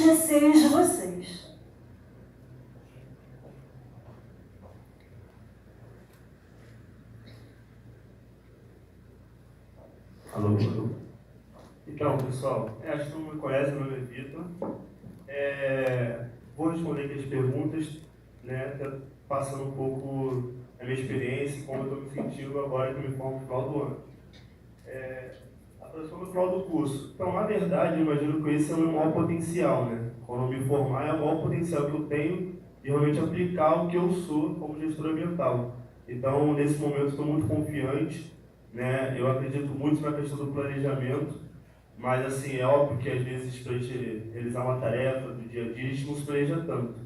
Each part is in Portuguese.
receios de vocês. Alô, alô. Então, pessoal, acho que não me conhece, meu nome é Vitor. Vou responder aqui as perguntas, né, até passando um pouco a minha experiência e como eu estou me sentindo agora que eu me formo no final do ano. A produção no final do curso. Então, na verdade, eu imagino que esse é o meu maior potencial, né? Quando eu me formar, é o maior potencial que eu tenho de realmente aplicar o que eu sou como gestor ambiental. Então, nesse momento, estou muito confiante, né? Eu acredito muito na questão do planejamento, mas, assim, é óbvio que às vezes para a gente realizar uma tarefa do dia a dia, a gente não se planeja tanto.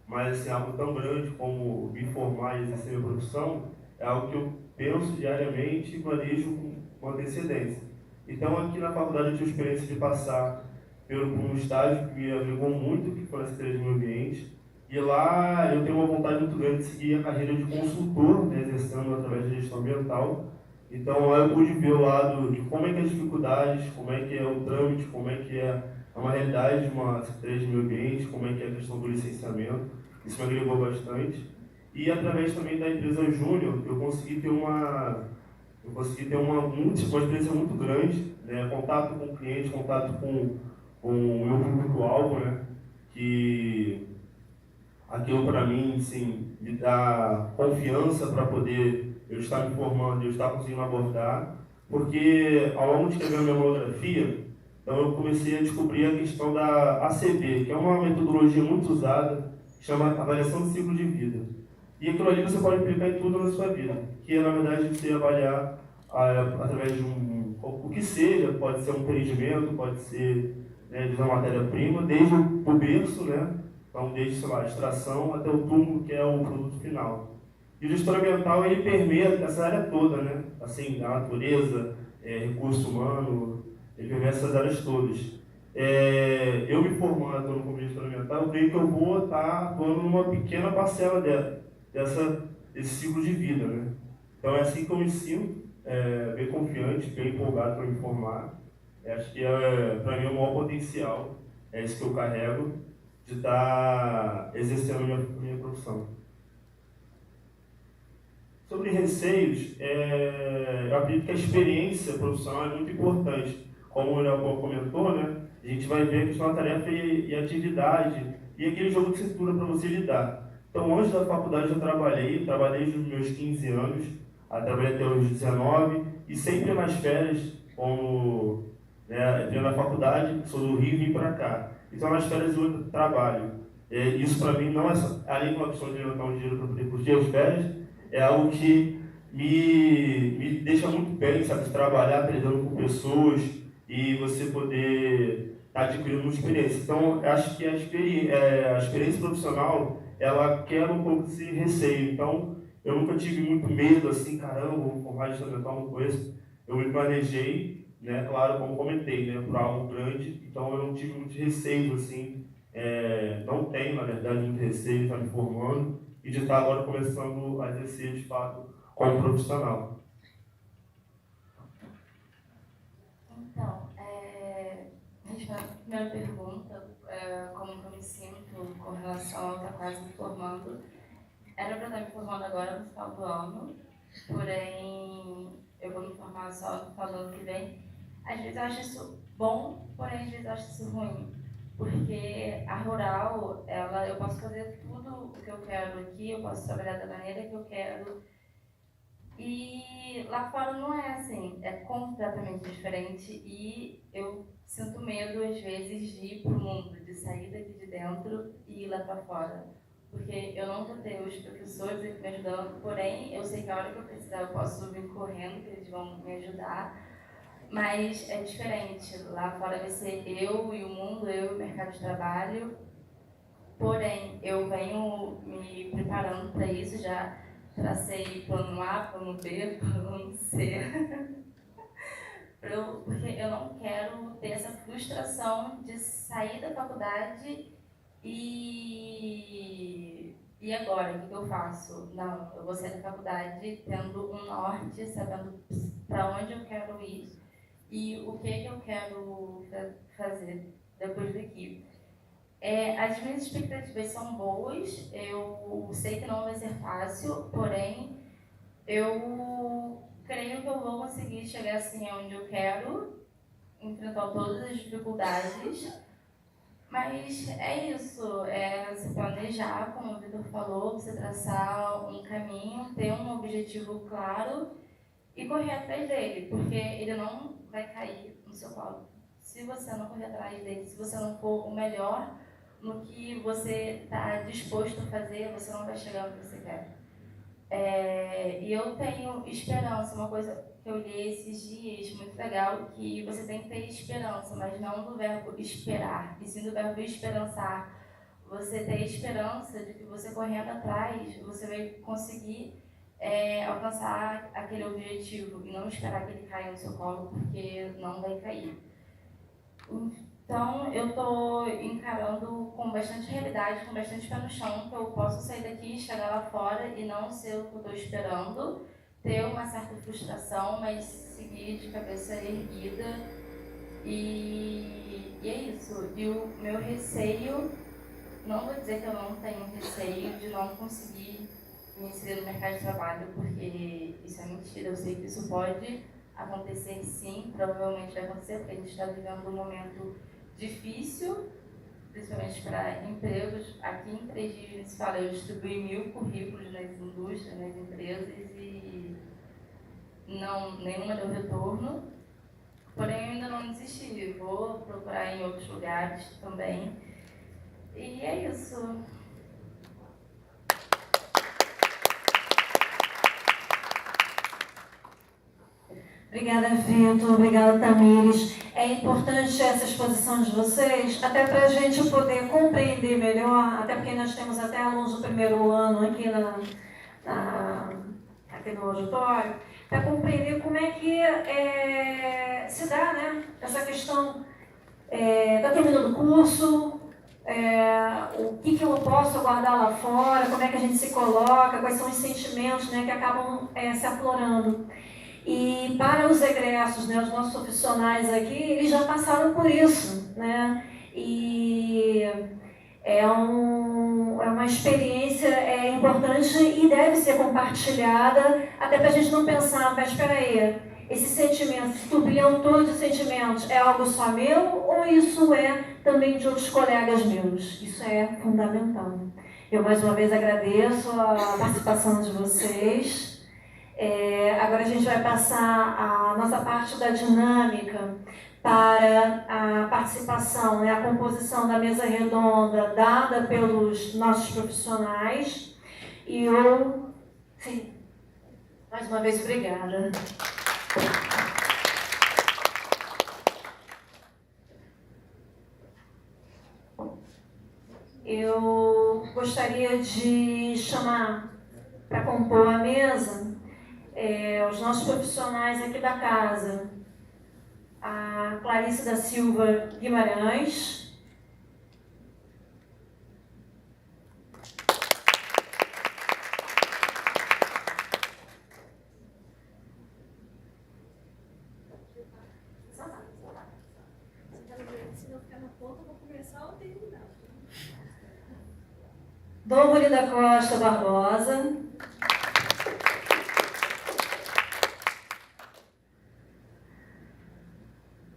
Mas, assim, algo tão grande como me formar e exercer minha profissão é algo que eu penso diariamente e planejo com antecedência. Então, aqui na faculdade eu tive a experiência de passar por um estágio que me agregou muito, que foi na Secretaria de Meio Ambiente. E lá eu tenho uma vontade muito grande de seguir a carreira de consultor, né, exercendo através da gestão ambiental. Então, lá eu pude ver o lado de como é que é as dificuldades, como é que é o trâmite, como é que é uma realidade de uma Secretaria de Meio Ambiente, como é que é a questão do licenciamento. Isso me agregou bastante. E através também da empresa Júnior, uma experiência muito grande, né? Contato com o cliente, contato com o meu público-alvo, né? Que aquilo para mim, sim, me dá confiança para poder eu estar me formando, eu estar conseguindo abordar, porque ao longo de escrever a minha monografia, então eu comecei a descobrir a questão da ACV, que é uma metodologia muito usada, que chama avaliação de ciclo de vida. E aquilo ali você pode aplicar em tudo na sua vida, que é, na verdade, você avaliar através de o que seja, pode ser um empreendimento, pode ser, né, de uma matéria-prima, desde o berço, né? Então, desde, sei lá, a extração até o túmulo, que é o produto final. E o gestor ambiental, ele permeia essa área toda, né? Assim, a natureza, recurso humano, ele permeia essas áreas todas. Eu me formando como gestor ambiental, eu creio que eu vou estar atuando numa pequena parcela desse ciclo de vida, né? Então, é assim que eu me sinto, bem confiante, bem empolgado para me formar. Acho que, para mim, é o maior potencial, é isso que eu carrego, de estar exercendo a minha profissão. Sobre receios, eu acredito que a experiência profissional é muito importante. Como o Leopoldo comentou, né, a gente vai ver a questão da tarefa e atividade, e aquele jogo de cintura para você lidar. Então, antes da faculdade eu trabalhei desde os meus 15 anos, trabalhei até os 19, e sempre nas férias, como, né, entrei na faculdade, sou do Rio e vim para cá. Então, nas férias eu trabalho. Isso para mim não é só, além de uma questão de levantar um dinheiro para poder curtir as férias, é algo que me deixa muito bem, sabe? Trabalhar lidando com pessoas e você poder estar adquirindo uma experiência. Então, eu acho que a experiência profissional, ela quebra um pouco desse receio. Então, eu nunca tive muito medo, assim, caramba, vou formar de instrumental, não conheço. Eu me planejei, né? Claro, como comentei, né? Para algo grande. Então, eu não tive muitos receios, assim. Não tenho, na verdade, muito receio de estar me formando e de estar agora começando a exercer de fato como profissional. Então, respondendo a primeira pergunta, como eu me sinto com relação a estar quase me formando, era para estar me formando agora no final do ano, porém eu vou me formar só no final do ano que vem. Às vezes eu acho isso bom, porém às vezes eu acho isso ruim, porque a rural, eu posso fazer tudo o que eu quero aqui, eu posso trabalhar da maneira que eu quero, e lá fora não é assim, é completamente diferente e eu sinto medo às vezes de ir pro mundo, de sair daqui de dentro e ir lá para fora. Porque eu não vou ter os professores aqui me ajudando, porém eu sei que a hora que eu precisar eu posso vir correndo, que eles vão me ajudar, mas é diferente. Lá fora vai ser eu e o mundo, eu e o mercado de trabalho, porém eu venho me preparando para isso já. Tracei plano A, plano B, plano C, porque eu não quero ter essa frustração de sair da faculdade e agora, o que eu faço? Não, eu vou sair da faculdade tendo um norte, sabendo para onde eu quero ir e o que eu quero fazer depois daqui. As minhas expectativas são boas, eu sei que não vai ser fácil, porém, eu creio que eu vou conseguir chegar assim onde eu quero, enfrentar todas as dificuldades, mas é isso, é se planejar, como o Vitor falou, você traçar um caminho, ter um objetivo claro e correr atrás dele, porque ele não vai cair no seu colo. Se você não correr atrás dele, se você não for o melhor no que você está disposto a fazer, você não vai chegar onde você quer. E eu tenho esperança, uma coisa que eu li esses dias, muito legal, que você tem que ter esperança, mas não do verbo esperar, e sim do verbo esperançar. Você ter esperança de que você correndo atrás, você vai conseguir alcançar aquele objetivo, e não esperar que ele caia no seu colo, porque não vai cair. Então, eu estou encarando com bastante realidade, com bastante pé no chão, que eu posso sair daqui, chegar lá fora e não ser o que eu estou esperando, ter uma certa frustração, mas seguir de cabeça erguida. E é isso. E o meu receio, não vou dizer que eu não tenho receio de não conseguir me inserir no mercado de trabalho, porque isso é mentira. Eu sei que isso pode acontecer sim, provavelmente vai acontecer, porque a gente está vivendo um momento difícil, principalmente para empregos. Aqui em 3 dias se fala, eu distribuí 1000 currículos nas indústrias, nas empresas e nenhuma deu retorno. Porém, eu ainda não desisti, vou procurar em outros lugares também. E é isso. Obrigada, Vitor. Obrigada, Tamires. É importante essa exposição de vocês, até para a gente poder compreender melhor, até porque nós temos até alunos do primeiro ano aqui, aqui no auditório, para compreender como é que se dá, né, essa questão. Está terminando o curso, o que eu posso aguardar lá fora, como é que a gente se coloca, quais são os sentimentos, né, que acabam se aflorando. E para os egressos, né, os nossos profissionais aqui, eles já passaram por isso, né? E é uma experiência importante e deve ser compartilhada, até para a gente não pensar, mas espera aí, esse sentimento, esse turbilhão todo de sentimentos, é algo só meu ou isso é também de outros colegas meus? Isso é fundamental. Eu mais uma vez agradeço a participação de vocês. Agora a gente vai passar a nossa parte da dinâmica para a participação, né, a composição da mesa redonda dada pelos nossos profissionais. E sim, mais uma vez, obrigada. Eu gostaria de chamar para compor a mesa os nossos profissionais aqui da casa, a Clarice da Silva Guimarães, Dômoli da Costa Barbosa,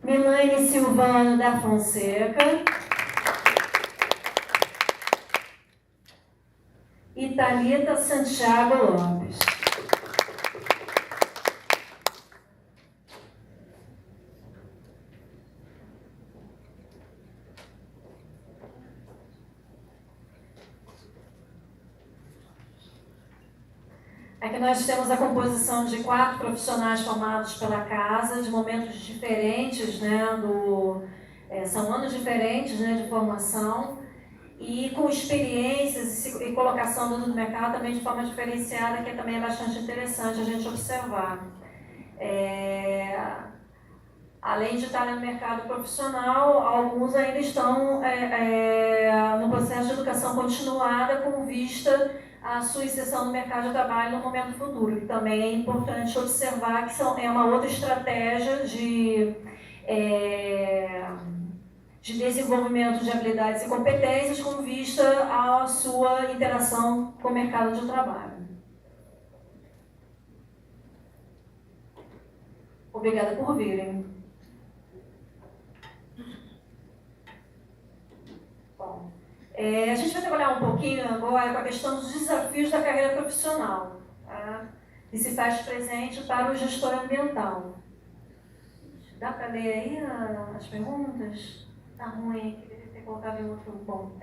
Milane Silvano da Fonseca e Thalita Santiago Lopes. Aqui nós temos a composição de 4 profissionais formados pela casa, de momentos diferentes, né, são anos diferentes, né, de formação, e com experiências e colocação no mercado também de forma diferenciada, que também é bastante interessante a gente observar. Além de estar no mercado profissional, alguns ainda estão no processo de educação continuada com vista à sua inserção no mercado de trabalho no momento futuro, que também é importante observar que é uma outra estratégia de de desenvolvimento de habilidades e competências com vista à sua interação com o mercado de trabalho. Obrigada por virem. Bom, a gente vai trabalhar um pouquinho agora com a questão dos desafios da carreira profissional, tá? Que se faz presente para o gestor ambiental. Dá para ler aí as perguntas? Tá ruim aqui, deveria ter colocado em outro. Bom.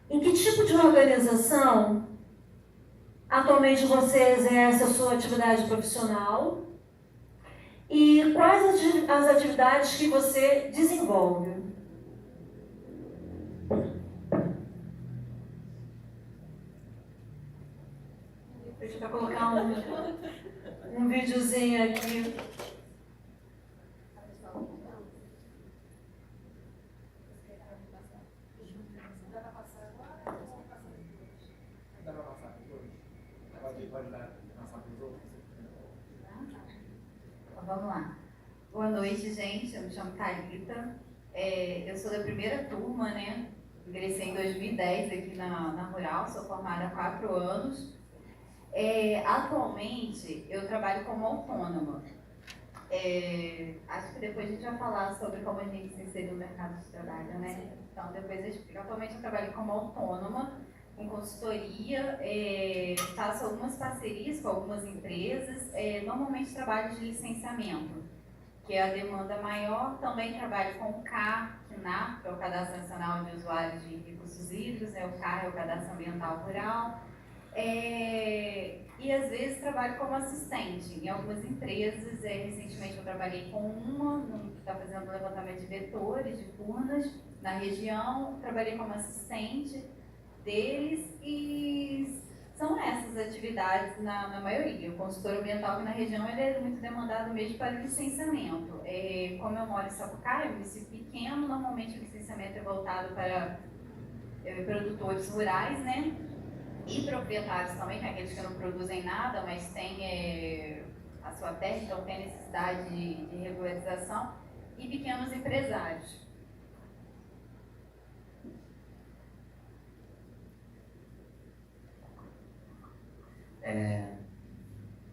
Em que tipo de organização atualmente você exerce a sua atividade profissional? E quais as atividades que você desenvolve? Deixa eu colocar um videozinho aqui. Vamos lá. Boa noite, gente. Eu me chamo Thalita. Eu sou da primeira turma, né? Ingressei em 2010 aqui na Rural, sou formada há 4 anos. Atualmente, eu trabalho como autônoma. Acho que depois a gente vai falar sobre como a gente se insere no mercado de trabalho, né? Então, depois eu explico. Atualmente, eu trabalho como autônoma, com consultoria, faço algumas parcerias com algumas empresas, normalmente trabalho de licenciamento, que é a demanda maior. Também trabalho com o CAR, que é o Cadastro Nacional de Usuários de Recursos Hídricos, o CAR é o Cadastro Ambiental Rural, e às vezes trabalho como assistente em algumas empresas. Recentemente eu trabalhei com uma que está fazendo levantamento de vetores, de furnas na região, trabalhei como assistente deles, e são essas atividades na maioria. O consultor ambiental aqui na região ele é muito demandado mesmo para o licenciamento. Como eu moro em Sapucaia, um município pequeno, normalmente o licenciamento é voltado para produtores rurais, né? E proprietários também, que é aqueles que não produzem nada, mas têm a sua terra, então tem necessidade de regularização, e pequenos empresários.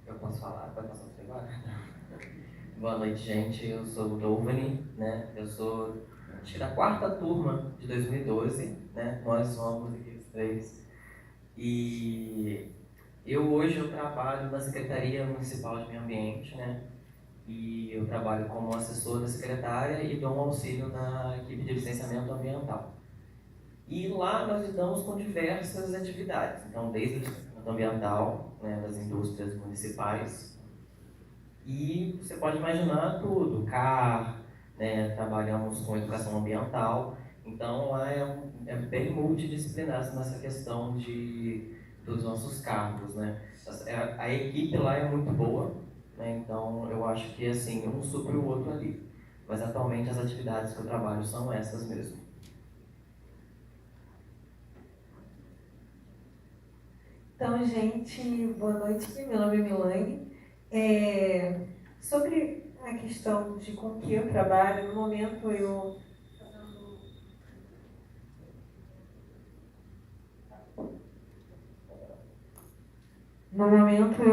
Eu posso falar? Pode passar você agora? Boa noite, gente. Eu sou o Dovani, né? Eu sou, acho que da 4ª turma de 2012, né? Nós somos aqui os 3. E hoje eu trabalho na Secretaria Municipal de Meio Ambiente, né? E eu trabalho como assessor da secretária e dou um auxílio na equipe de licenciamento ambiental. E lá nós lidamos com diversas atividades, então desde o licenciamento ambiental, né, das indústrias municipais, e você pode imaginar tudo, CAR, né, trabalhamos com educação ambiental, então lá é bem multidisciplinar nessa questão dos nossos cargos, né. A equipe lá é muito boa, né, então eu acho que assim, um supre o outro ali, mas atualmente as atividades que eu trabalho são essas mesmo. Então, gente, boa noite, meu nome é Milane. Sobre a questão de com que eu trabalho, no momento eu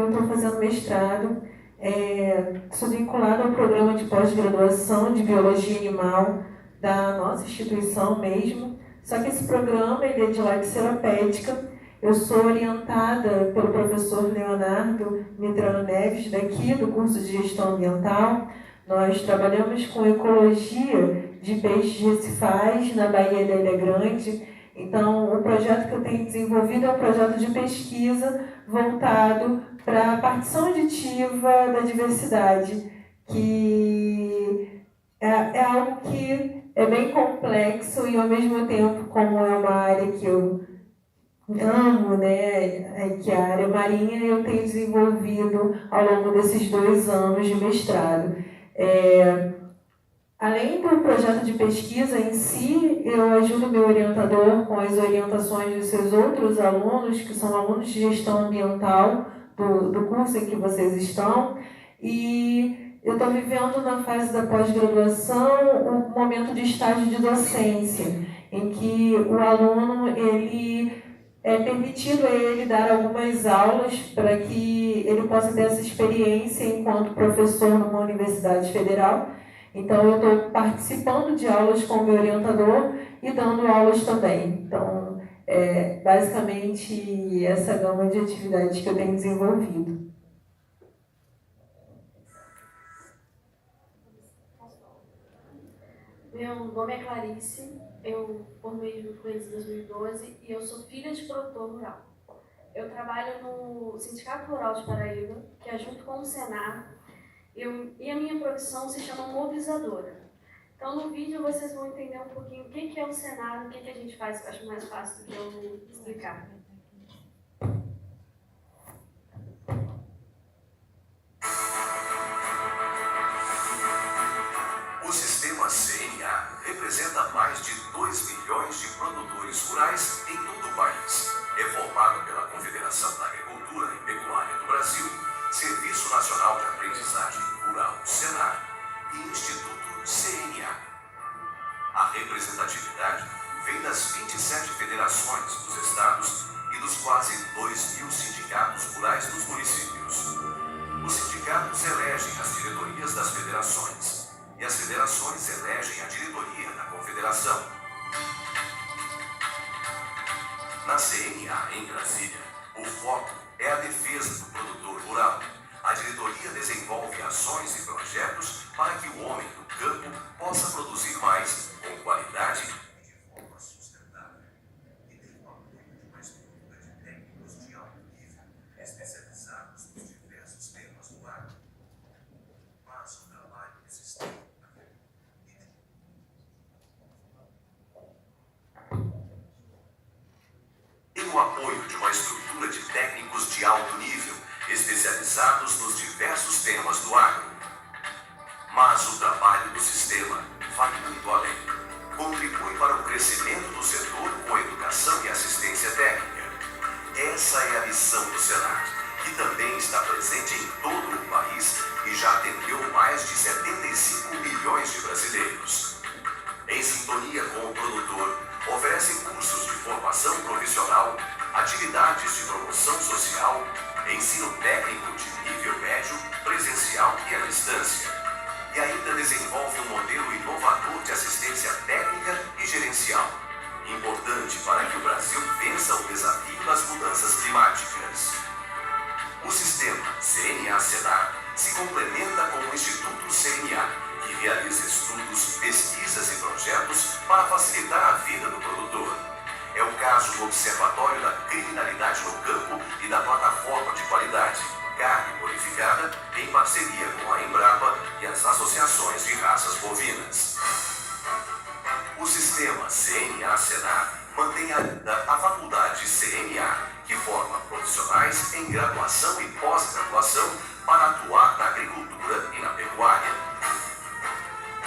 estou fazendo mestrado, sou vinculada ao programa de pós-graduação de Biologia Animal da nossa instituição mesmo, só que esse programa ele é de laxeropédica. Eu sou orientada pelo professor Leonardo Medrano Neves, daqui do curso de Gestão Ambiental. Nós trabalhamos com ecologia de peixes recifais na Baía da Ilha Grande. Então, o projeto que eu tenho desenvolvido é um projeto de pesquisa voltado para a partição aditiva da diversidade, que é algo que é bem complexo e, ao mesmo tempo, como é uma área que eu amo, né, que é a área marinha, eu tenho desenvolvido ao longo desses 2 anos de mestrado. Além do projeto de pesquisa em si, eu ajudo meu orientador com as orientações dos seus outros alunos, que são alunos de gestão ambiental do curso em que vocês estão, e eu estou vivendo na fase da pós-graduação um momento de estágio de docência, em que o aluno ele é permitido a ele dar algumas aulas para que ele possa ter essa experiência enquanto professor numa universidade federal. Então, eu estou participando de aulas com o meu orientador e dando aulas também. Então, é basicamente essa gama de atividades que eu tenho desenvolvido. Meu nome é Clarice, eu formei junto com eles em 2012 e eu sou filha de produtor rural. Eu trabalho no Sindicato Rural de Paraíba, que é junto com o Senar, e a minha profissão se chama mobilizadora. Então no vídeo vocês vão entender um pouquinho o que é o Senar, o que a gente faz, que eu acho mais fácil do que eu explicar. O sistema CNA representa mais de 2 milhões de produtores rurais em todo o país. É formado pela Confederação da Agricultura e Pecuária do Brasil, Serviço Nacional de Aprendizagem Rural, Senar, e Instituto CNA. A representatividade vem das 27 federações dos estados e dos quase 2.000 sindicatos rurais dos municípios. Os sindicatos elegem as diretorias das federações e as federações elegem a diretoria da confederação. Na CNA, em Brasília, o foco é a defesa do produtor rural. A diretoria desenvolve ações e projetos para que o homem do campo possa produzir mais, com qualidade e de forma sustentável. E tem o apoio de uma estrutura de técnicos de alto nível, especializados nos diversos temas do agro. Mas o trabalho desse tem o apoio de uma estrutura de técnicos de alto nível, especializados nos diversos temas do agro. Mas o trabalho do sistema vai muito além. Contribui para o crescimento do setor com educação e assistência técnica. Essa é a missão do Senar, que também está presente em todo o país e já atendeu mais de 75 milhões de brasileiros. Em sintonia com o produtor, oferece cursos de formação profissional, atividades de promoção social, ensino técnico de nível médio, presencial e à distância. E ainda desenvolve um modelo inovador de assistência técnica e gerencial, importante para que o Brasil vença o desafio das mudanças climáticas. O sistema CNA-Senar se complementa com o Instituto CNA, que realiza estudos, pesquisas e projetos para facilitar a vida do produtor. É o caso do Observatório da Criminalidade no Campo e da Plataforma de Qualidade, Carne Bonificada, em parceria com a Embrapa e as associações de raças bovinas. O sistema CNA-Senar mantém a faculdade CNA, que forma profissionais em graduação e pós-graduação para atuar na agricultura e na pecuária.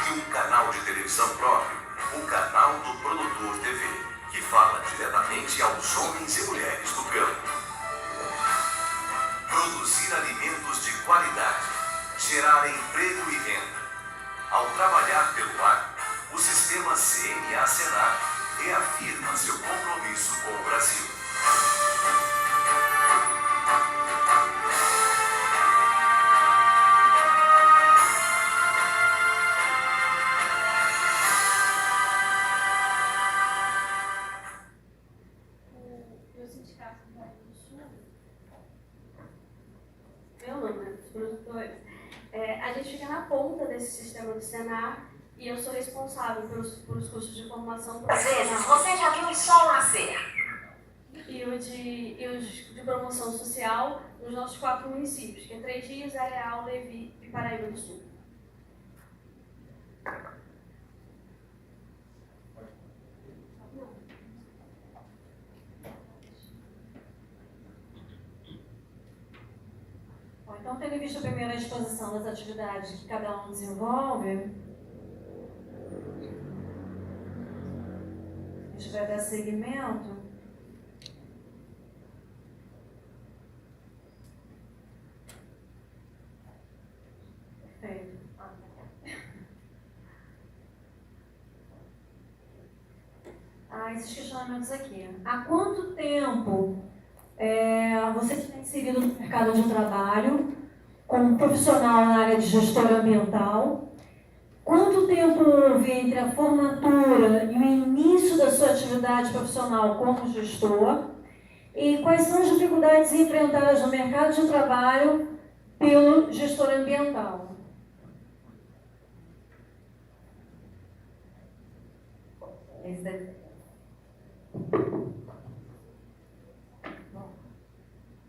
E um canal de televisão próprio, o Canal do Produtor TV, que fala diretamente aos homens e mulheres do campo. Produzir alimentos de qualidade, gerar emprego e renda. Ao trabalhar pelo agro, o sistema CNA-Senar reafirma seu compromisso com o Brasil. O Sindicato do Rio Grande do Sul, meu nome, dos produtores, a gente fica na ponta desse sistema do Senar e eu sou responsável pelos cursos de formação profissional. Você já viu o sol nascer? E os de promoção social nos nossos 4 municípios, que é Três Rios, Areal, Levi e Paraíba do Sul. Bom, então, tendo visto a primeira exposição das atividades que cada um desenvolve, a gente vai dar seguimento. Perfeito. questionamentos aqui. Há quanto tempo você está inserido no mercado de trabalho como profissional na área de gestora ambiental? Quanto tempo houve entre a formatura e o início da sua atividade profissional como gestor? E quais são as dificuldades enfrentadas no mercado de trabalho pelo gestor ambiental?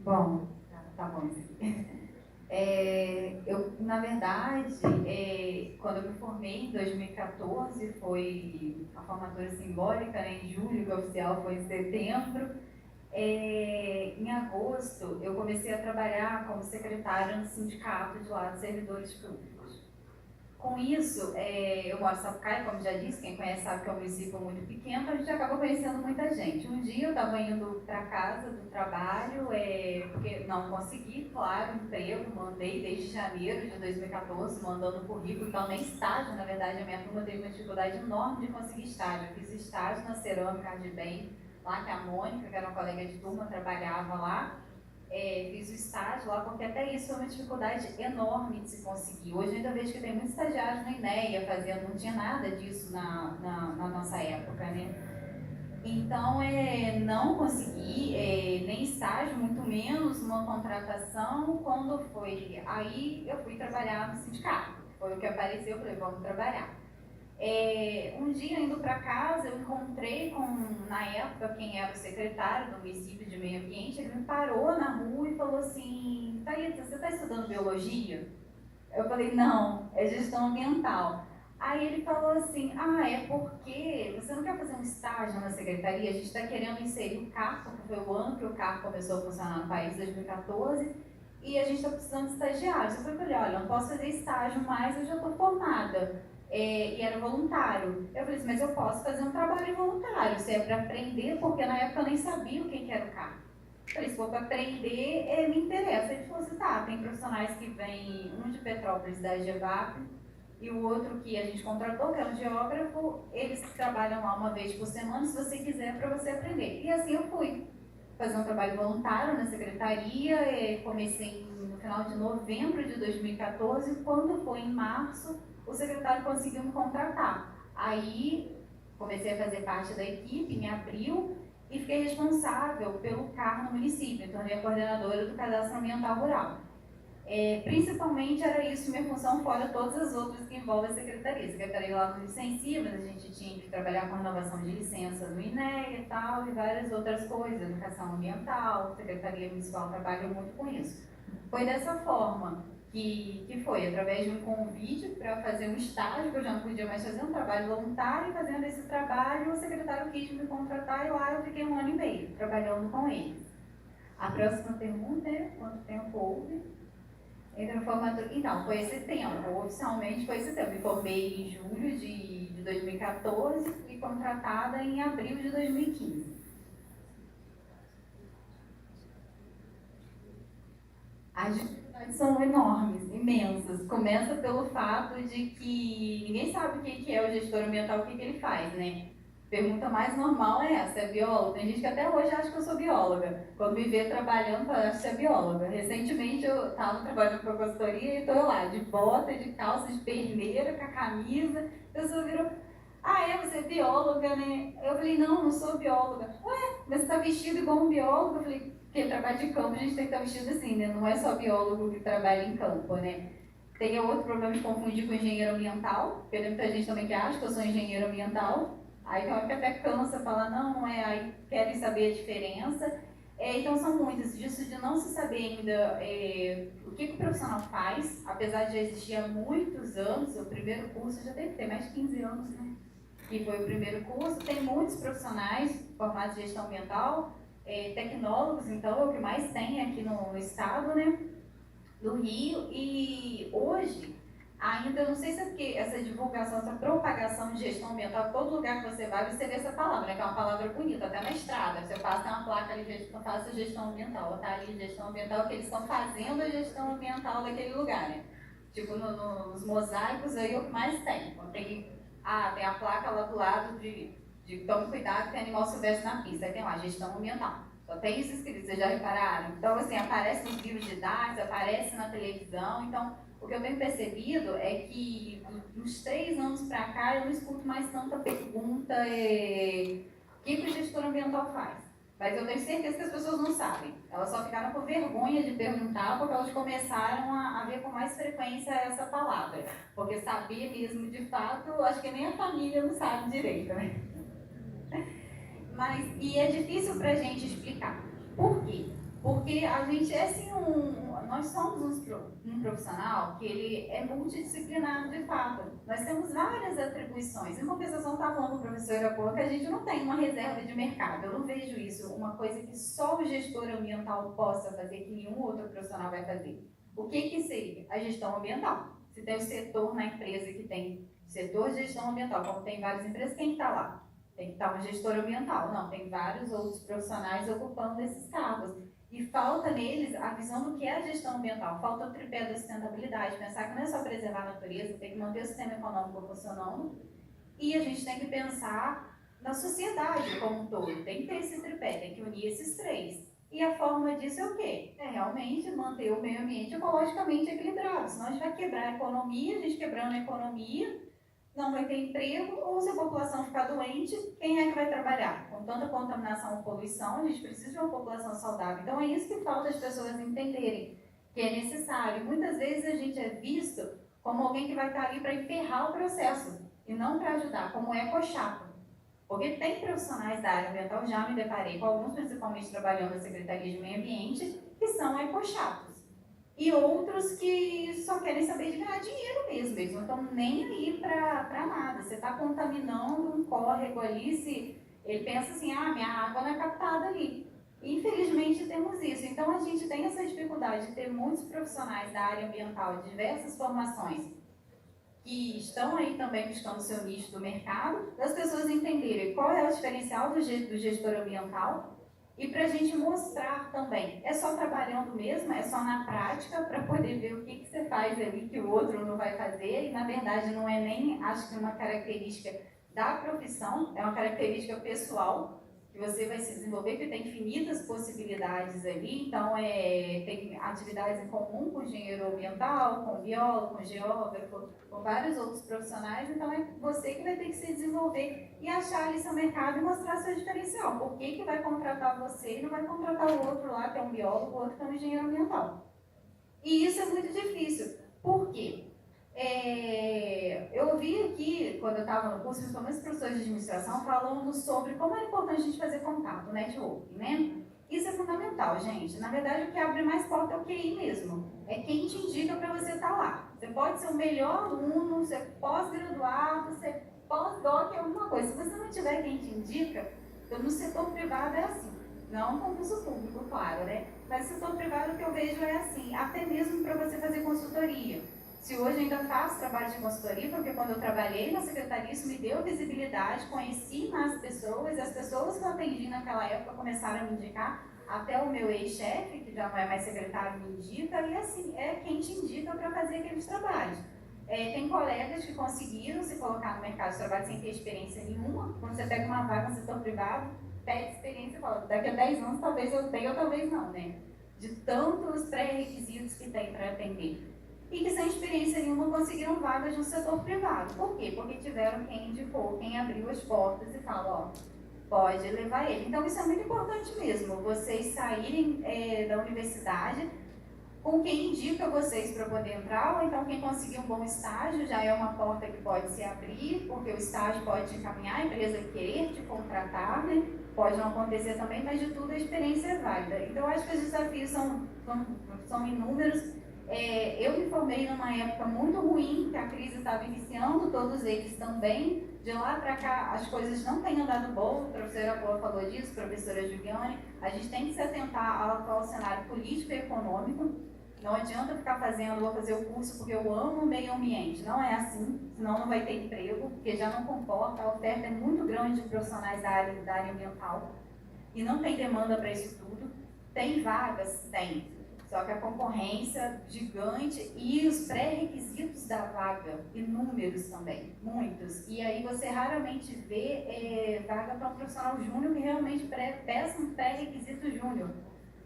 Bom, tá bom. Na verdade, quando eu me formei em 2014, foi a formatura simbólica, né, em julho, que o oficial foi em setembro. Em agosto, eu comecei a trabalhar como secretária no sindicato de lá de servidores públicos. Com isso, eu moro em Sapucaí, como já disse, quem conhece sabe que é um município muito pequeno, então a gente acaba conhecendo muita gente. Um dia eu estava indo para casa do trabalho, porque não consegui, claro, emprego, mandei desde janeiro de 2014, mandando currículo, então nem estágio, na verdade, a minha turma teve uma dificuldade enorme de conseguir estágio. Eu fiz estágio na Cerâmica de Bem, lá que a Mônica, que era uma colega de turma, trabalhava lá. Fiz o estágio lá, porque até isso foi uma dificuldade enorme de se conseguir. Hoje eu ainda vejo que tem muitos estagiários na INEA fazendo, não tinha nada disso na nossa época, né? Então, não consegui nem estágio, muito menos uma contratação. Quando foi, aí eu fui trabalhar no sindicato, foi o que apareceu, eu falei, vamos trabalhar. Um dia, indo para casa, eu encontrei na época, quem era o secretário do município de meio ambiente. Ele me parou na rua e falou assim: Thalita, você está estudando biologia? Eu falei, não, é gestão ambiental. Aí ele falou assim, é porque você não quer fazer um estágio na secretaria? A gente está querendo inserir o CARP, que foi o ano que o CARP começou a funcionar no país, 2014, e a gente está precisando de estagiários. Eu falei, olha, eu não posso fazer estágio mais, eu já estou formada. E era voluntário. Eu falei assim, mas eu posso fazer um trabalho voluntário, se é para aprender, porque na época eu nem sabia o que era o CARP. Eu falei, se for para aprender, me interessa. Ele falou assim, tá, tem profissionais que vêm, um de Petrópolis, da GEVAP, e o outro que a gente contratou, que é um geógrafo, eles trabalham lá uma vez por semana, se você quiser, para você aprender. E assim eu fui fazer um trabalho voluntário na secretaria, comecei no final de novembro de 2014, quando foi em março, o secretário conseguiu me contratar. Aí comecei a fazer parte da equipe em abril e fiquei responsável pelo CAR no município, tornei a coordenadora do Cadastro Ambiental Rural. Principalmente era isso minha função, fora todas as outras que envolvem a secretaria. A secretaria lá no licencia, mas a gente tinha que trabalhar com renovação de licença no INEA e tal, e várias outras coisas, educação ambiental, a secretaria municipal trabalha muito com isso. Foi dessa forma que foi, através de um convite para fazer um estágio, que eu já não podia mais fazer um trabalho voluntário, e fazendo esse trabalho, o secretário quis me contratar, e lá eu fiquei 1 ano e meio trabalhando com eles. A próxima pergunta é, quanto tempo houve? Então, foi esse tempo, oficialmente foi esse tempo. Me formei em julho de 2014 e fui contratada em abril de 2015. As dificuldades são enormes, imensas. Começa pelo fato de que ninguém sabe o que é o gestor ambiental, o que ele faz, né? Pergunta mais normal é essa, é bióloga? Tem gente que até hoje acha que eu sou bióloga. Quando me vê trabalhando, fala que você é bióloga. Recentemente eu estava trabalhando com a consultoria e estou lá, de bota, de calça, de perneira, com a camisa. A pessoa virou, você é bióloga, né? Eu falei, não sou bióloga. Ué, mas você está vestido igual um biólogo? Eu falei, porque trabalho de campo a gente tem que estar vestido assim, né? Não é só biólogo que trabalha em campo, né? Tem outro problema de confundir com engenheiro ambiental, porque tem muita gente também que acha que eu sou engenheiro ambiental. Aí tem hora que até cansa, falar, não é, aí querem saber a diferença. Então são muitas, disso de não se saber ainda o que o profissional faz, apesar de já existir há muitos anos, o primeiro curso já deve ter mais de 15 anos, né? Que foi o primeiro curso, tem muitos profissionais formados em gestão ambiental, tecnólogos, então é o que mais tem aqui no estado, né? Do Rio, e hoje ainda, eu não sei se é porque essa divulgação, essa propagação de gestão ambiental, todo lugar que você vai, você vê essa palavra, né, que é uma palavra bonita, até na estrada, você passa, tem uma placa ali, faça gestão ambiental, tá ali gestão ambiental, que eles estão fazendo a gestão ambiental daquele lugar, né? Tipo, nos mosaicos aí é o que mais tem. Então, tem a placa lá do lado de de tome cuidado que o animal silvestre na pista. Aí tem lá, gestão ambiental. Só tem isso escrito, vocês já repararam? Então, assim, aparece nos livros didáticos, aparece na televisão. Então, o que eu tenho percebido é que uns 3 anos para cá eu não escuto mais tanta pergunta o que o gestor ambiental faz. Mas eu tenho certeza que as pessoas não sabem. Elas só ficaram com vergonha de perguntar porque elas começaram a ver com mais frequência essa palavra. Porque saber mesmo de fato, acho que nem a família não sabe direito, né? E é difícil para a gente explicar. Por quê? Porque a gente é assim nós somos um profissional que ele é multidisciplinar de fato. Nós temos várias atribuições. Em compensação, estava falando com o professor há pouco que a gente não tem uma reserva de mercado. Eu não vejo isso, uma coisa que só o gestor ambiental possa fazer, que nenhum outro profissional vai fazer. O que seria? A gestão ambiental. Se tem o setor na empresa que tem setor de gestão ambiental, como tem várias empresas, quem está lá? Tem que estar um gestor ambiental. Não, tem vários outros profissionais ocupando esses cargos. E falta neles a visão do que é a gestão ambiental. Falta o tripé da sustentabilidade. Pensar que não é só preservar a natureza, tem que manter o sistema econômico funcionando. E a gente tem que pensar na sociedade como um todo. Tem que ter esse tripé, tem que unir esses 3. E a forma disso é o quê? É realmente manter o meio ambiente ecologicamente equilibrado. Senão a gente vai quebrar a economia, a gente quebrando a economia, não vai ter emprego, ou se a população ficar doente, quem é que vai trabalhar? Com tanta contaminação e poluição, a gente precisa de uma população saudável. Então é isso que falta as pessoas entenderem, que é necessário. Muitas vezes a gente é visto como alguém que vai estar ali para emperrar o processo, e não para ajudar, como ecochato. Porque tem profissionais da área ambiental, já me deparei com alguns, principalmente trabalhando na Secretaria de Meio Ambiente, que são ecochatos. E outros que só querem saber de ganhar dinheiro mesmo, eles não estão nem aí para nada. Você está contaminando um córrego ali, se ele pensa assim, minha água não é captada ali. Infelizmente temos isso. Então a gente tem essa dificuldade de ter muitos profissionais da área ambiental, de diversas formações, que estão aí também buscando o seu nicho do mercado, das pessoas entenderem qual é o diferencial do gestor ambiental. E para a gente mostrar também, é só trabalhando mesmo, é só na prática, para poder ver o que você faz ali que o outro não vai fazer, e na verdade não é nem, acho que uma característica da profissão, é uma característica pessoal, que você vai se desenvolver, que tem infinitas possibilidades ali, então tem atividades em comum com o engenheiro ambiental, com o biólogo, com o geógrafo, com vários outros profissionais, então é você que vai ter que se desenvolver e achar ali seu mercado e mostrar seu diferencial. Por que vai contratar você e não vai contratar o outro lá, que é um biólogo, o outro que é um engenheiro ambiental? E isso é muito difícil. Por quê? Eu ouvi aqui, quando eu estava no curso, principalmente os professores de administração, falando sobre como é importante a gente fazer contato, networking, né? Isso é fundamental, gente. Na verdade, o que abre mais porta é o QI mesmo. É quem te indica para você estar lá. Você pode ser o melhor aluno, ser pós-graduado, ser pós-doc, alguma coisa. Se você não tiver quem te indica, no setor privado é assim. Não concurso público, claro, né? Mas no setor privado o que eu vejo é assim, até mesmo para você fazer consultoria. Se hoje ainda faço trabalho de consultoria, porque quando eu trabalhei na secretaria isso me deu visibilidade, conheci mais pessoas, e as pessoas que eu atendi naquela época começaram a me indicar, até o meu ex-chefe, que já não é mais secretário, me indica, e assim, é quem te indica para fazer aqueles trabalhos. Tem colegas que conseguiram se colocar no mercado de trabalho sem ter experiência nenhuma. Quando você pega uma vaga no setor privado, pede experiência e fala, daqui a 10 anos talvez eu tenha ou talvez não, né? De tantos pré-requisitos que tem para atender. E que sem experiência nenhuma conseguiram vagas no setor privado. Por quê? Porque tiveram quem indicou, quem abriu as portas e falou, pode levar ele. Então isso é muito importante mesmo, vocês saírem da universidade com quem indica vocês para poder entrar, ou então quem conseguir um bom estágio, já é uma porta que pode se abrir, porque o estágio pode te encaminhar, a empresa querer te contratar, né? Pode não acontecer também, mas de tudo a experiência é válida. Então acho que os desafios são inúmeros. Eu me formei numa época muito ruim, que a crise estava iniciando, todos eles também. De lá para cá, as coisas não têm andado boas, a professora Boa falou disso, a professora Juliane. A gente tem que se atentar ao atual cenário político e econômico. Não adianta ficar vou fazer o curso porque eu amo o meio ambiente. Não é assim, senão não vai ter emprego, porque já não comporta, a oferta é muito grande de profissionais da área ambiental. E não tem demanda para isso tudo. Tem vagas? Tem. Só que a concorrência gigante e os pré-requisitos da vaga, inúmeros também, muitos. E aí você raramente vê vaga para um profissional júnior que realmente peça um pré-requisito júnior.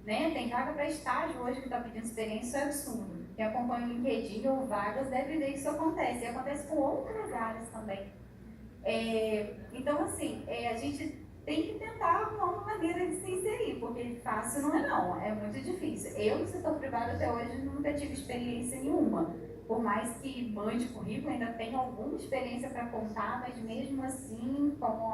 Né? Tem vaga para estágio hoje que está pedindo experiência, isso é absurdo. Quem acompanha o LinkedIn ou vagas deve ver que isso acontece. E acontece com outras áreas também. Então, assim, a gente tem que tentar arrumar uma maneira de se inserir, porque fácil não é não, é muito difícil. Eu, no setor privado, até hoje, nunca tive experiência nenhuma. Por mais que mande currículo, ainda tenho alguma experiência para contar, mas mesmo assim, como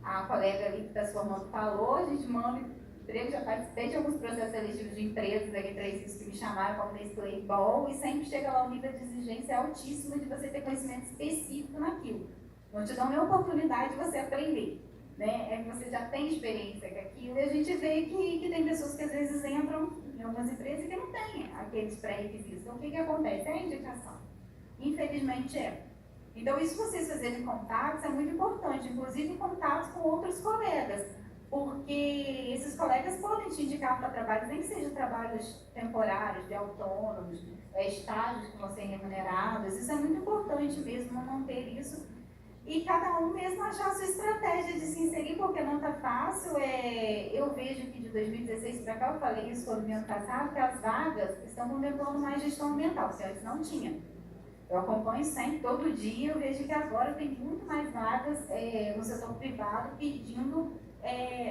a colega ali que está se formando falou, a gente manda emprego, já participei de alguns processos seletivos de empresas, aqui 3 que me chamaram como Nestlé Ball, e sempre chega lá um nível de exigência altíssimo de você ter conhecimento específico naquilo. Não te dão nem oportunidade de você aprender. Né? Você já tem experiência com aquilo, e a gente vê que tem pessoas que às vezes entram em algumas empresas que não têm aqueles pré-requisitos. Então, o que acontece? É a indicação. Infelizmente é. Então, isso vocês fazerem contatos é muito importante, inclusive contatos com outros colegas, porque esses colegas podem te indicar para trabalhos, nem que sejam trabalhos temporários, de autônomos, estágios que vão ser remunerados. Isso é muito importante mesmo, manter isso. E cada um mesmo achar a sua estratégia de se inserir, porque não está fácil. Eu vejo que de 2016 para cá, eu falei isso no ano passado, que as vagas estão contemplando mais gestão ambiental, que antes não tinha. Eu acompanho sempre, todo dia, eu vejo que agora tem muito mais vagas no setor privado pedindo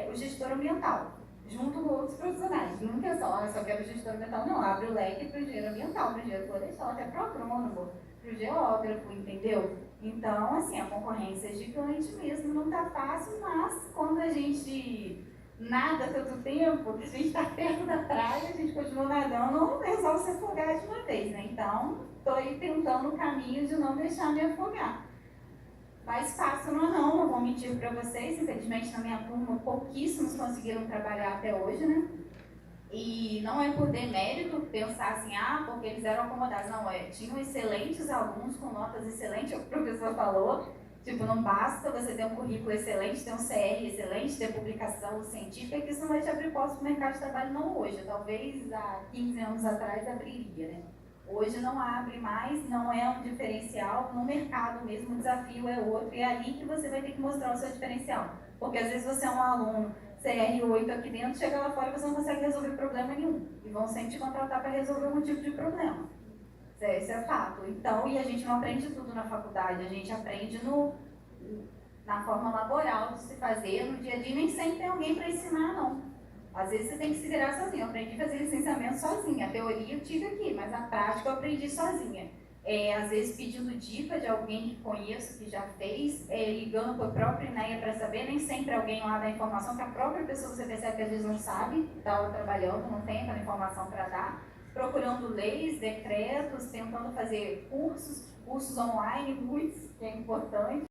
o gestor ambiental, junto com outros profissionais. Nunca é só, eu só quero gestor ambiental, não. Abre o leque para o engenheiro ambiental, para o engenheiro florestal, até para o agrônomo, para o geógrafo, entendeu? Então, assim, a concorrência é gigante mesmo, não está fácil, mas quando a gente nada tanto tempo, que a gente está perto da praia, a gente continua nadando, não resolve se afogar de uma vez, né? Então, estou aí tentando o caminho de não deixar me afogar. Mas fácil não vou mentir para vocês, infelizmente na minha turma pouquíssimos conseguiram trabalhar até hoje, né? E não é por demérito pensar assim, porque eles eram acomodados. Não, tinham excelentes alunos com notas excelentes, o professor falou, tipo, não basta você ter um currículo excelente, ter um CR excelente, ter publicação científica, que isso não vai te abrir portas para o mercado de trabalho não hoje. Talvez há 15 anos atrás abriria, né? Hoje não abre mais, não é um diferencial, no mercado mesmo o desafio é outro, e é ali que você vai ter que mostrar o seu diferencial. Porque às vezes você é um aluno CR8 aqui dentro, chega lá fora e você não consegue resolver problema nenhum. E vão sempre te contratar para resolver algum tipo de problema. Isso é fato. Então, e a gente não aprende tudo na faculdade, a gente aprende na forma laboral de se fazer, no dia a dia, nem sempre tem alguém para ensinar, não. Às vezes você tem que se virar sozinho. Eu aprendi a fazer licenciamento sozinha. A teoria eu tive aqui, mas a prática eu aprendi sozinha. Às vezes pedindo dica de alguém que conheço, que já fez, ligando para o próprio INEA para saber, nem sempre alguém lá dá informação, que a própria pessoa você percebe que às vezes não sabe, está lá trabalhando, não tem aquela informação para dar, procurando leis, decretos, tentando fazer cursos online, muitos, que é importante.